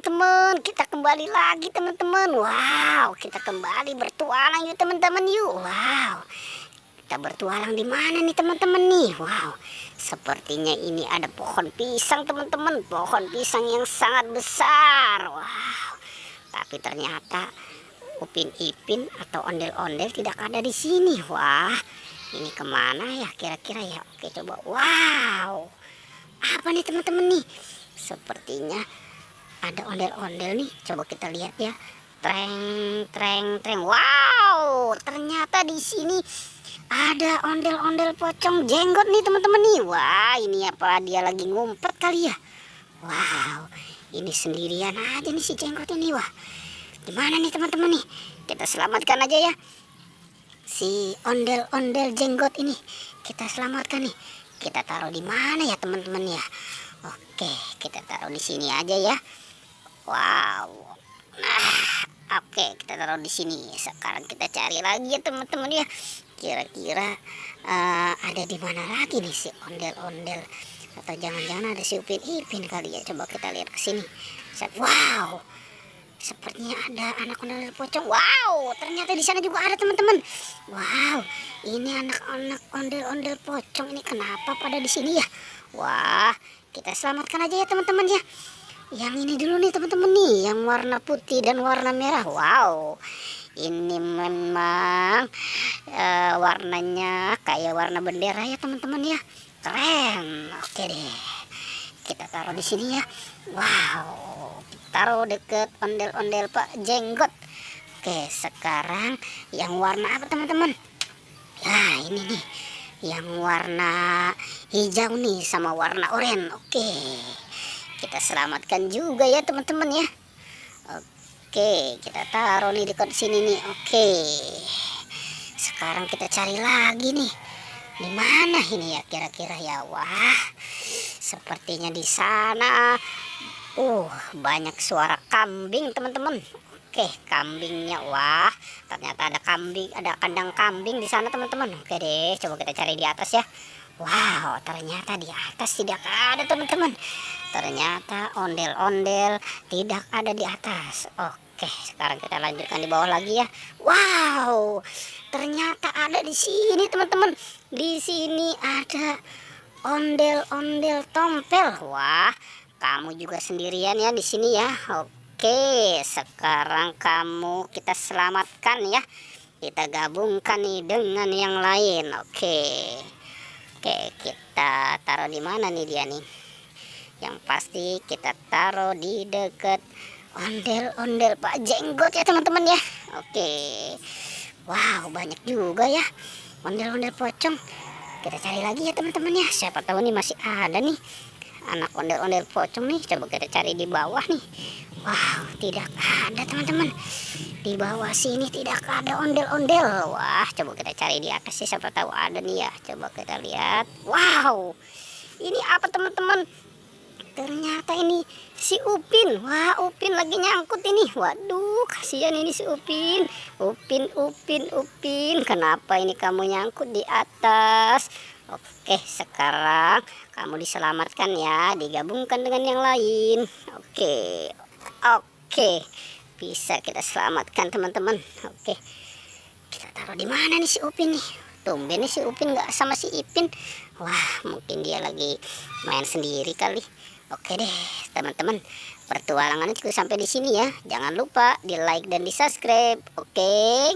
teman-teman, kita kembali lagi teman-teman. Wow, kita kembali bertualang yuk teman-teman yuk. Wow, kita bertualang di mana nih teman-teman nih? Wow, sepertinya ini ada pohon pisang teman-teman, pohon pisang yang sangat besar. Wow, tapi ternyata Upin Ipin atau ondel-ondel tidak ada di sini. Wah, ini kemana ya kira-kira ya? Oke, coba. Wow, apa nih teman-teman nih? Sepertinya ada ondel-ondel nih, coba kita lihat ya. Treng treng treng. Wow, ternyata di sini ada ondel-ondel pocong jenggot nih teman-teman nih. Wah, ini apa dia lagi ngumpet kali ya? Wow, ini sendirian aja nih si jenggot ini. Wah, gimana nih teman-teman nih? Kita selamatkan aja ya si ondel-ondel jenggot ini. Kita selamatkan nih. Kita taruh di mana ya teman-teman ya? Oke, kita taruh di sini aja ya. Wow. Nah, oke, kita taruh di sini. Sekarang kita cari lagi ya teman-teman ya. Kira-kira ada di mana lagi nih si ondel-ondel? Atau jangan-jangan ada si Upin Ipin kali ya? Coba kita lihat ke sini. Wow, sepertinya ada anak ondel pocong. Wow, ternyata di sana juga ada teman-teman. Wow, ini anak-anak ondel-ondel pocong ini kenapa pada di sini ya? Wah, kita selamatkan aja ya teman-teman ya. Yang ini dulu nih teman-teman nih, yang warna putih dan warna merah. Wow, ini memang warnanya kayak warna bendera ya teman-teman ya. Keren. Oke deh, kita taruh di sini ya. Wow, taruh deket ondel-ondel Pak Jenggot. Oke, sekarang yang warna apa teman-teman? Ya, ini nih, yang warna hijau nih sama warna oranye. Oke, kita selamatkan juga ya teman-teman ya. Oke, kita taruh nih dekat sini nih. Oke, sekarang kita cari lagi nih. Di mana ini ya kira-kira ya? Wah, sepertinya di sana. Banyak suara kambing teman-teman. Oke, kambingnya. Wah, ternyata ada kambing, ada kandang kambing di sana teman-teman. Oke deh, coba kita cari di atas ya. Wow, ternyata di atas tidak ada teman-teman. Ternyata ondel-ondel tidak ada di atas. Oke, sekarang kita lanjutkan di bawah lagi ya. Wow, ternyata ada di sini teman-teman. Di sini ada ondel-ondel tompel. Wah, kamu juga sendirian ya di sini ya. Oke, sekarang kamu kita selamatkan ya. Kita gabungkan nih dengan yang lain. Oke, kita taruh di mana nih dia nih? Yang pasti kita taruh di dekat ondel-ondel Pak Jenggot ya teman-teman ya. Oke, wow, banyak juga ya ondel-ondel pocong. Kita cari lagi ya teman-teman ya. Siapa tahu nih masih ada nih anak ondel-ondel pocong nih. Coba kita cari di bawah nih. Wow, tidak ada teman-teman. Di bawah sini tidak ada ondel-ondel. Wah, coba kita cari di atas sih, siapa tahu ada nih ya. Coba kita lihat. Wow, ini apa teman-teman? Ternyata ini si Upin. Wah, Upin lagi nyangkut ini. Waduh, kasihan ini si Upin. Upin. Kenapa ini kamu nyangkut di atas? Oke, sekarang kamu diselamatkan ya, digabungkan dengan yang lain. Oke, bisa kita selamatkan teman-teman. Oke, kita taruh di mana nih si Upin nih? Tumben nih si Upin nggak sama si Ipin. Wah, mungkin dia lagi main sendiri kali. Oke deh teman-teman, pertualangannya cukup sampai di sini ya. Jangan lupa di like dan di subscribe. Oke.